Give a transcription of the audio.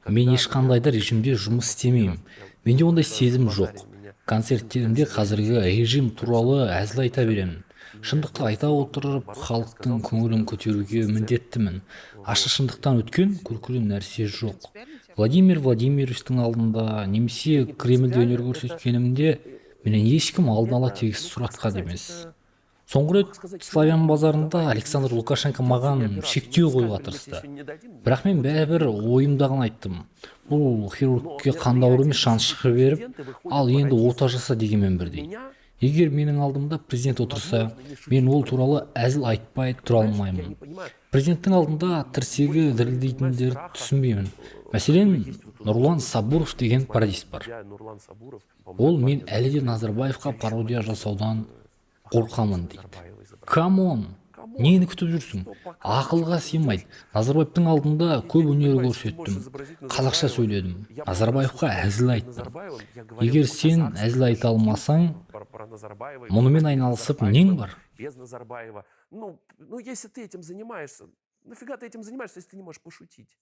Мен ешқандай да режимде жұмыс істемеймін. Менде ондай сезім жоқ. Концерттерімде қазіргі режим туралы әзіл айта беремін. Шындықты айта отырып, халықтың көңілін көтеруге міндеттімін. Ащы шындықтан өткен күлкілі нәрсе жоқ. Владимир Владимировичтің алдында немесе Кремльде өнер көрсеткенімде менен ешкім алдын ала тегіс сұратқан емес. Соңғы рет Славян базарында Александр Лукашенко маған шектеу қоюға тырысты. Бірақ мен бәрібір ойымдағын айттым. Бұл хирургке қандай ауыр емес шанс шығып беріп, ал енді ота жаса дегенмен бірдей. Егер менің алдымда президент отырса, мен ол туралы әзіл айтпай тұра алмаймын. Президенттің алдында тірсегі дірілдейтіндерді түсінбеймін. Мәселен, Нұрлан Сабуров деген пародист бар. Ол мен әлі де Назарбаевқа пародия жасаудан қорқамын дейді. Камон, нені күтіп жүрсің? Ақылға сыймайды. Назарбаевтың алдында көп өнер көрсеттім. Қазақша сөйледім. Назарбаевқа әзіл айттым. Егер сен әзіл айта алмасаң, мұнымен айналысып нең бар? Без Назарбаева. Ну, если ты этим занимаешься, нафига ты этим занимаешься, если ты не можешь пошутить?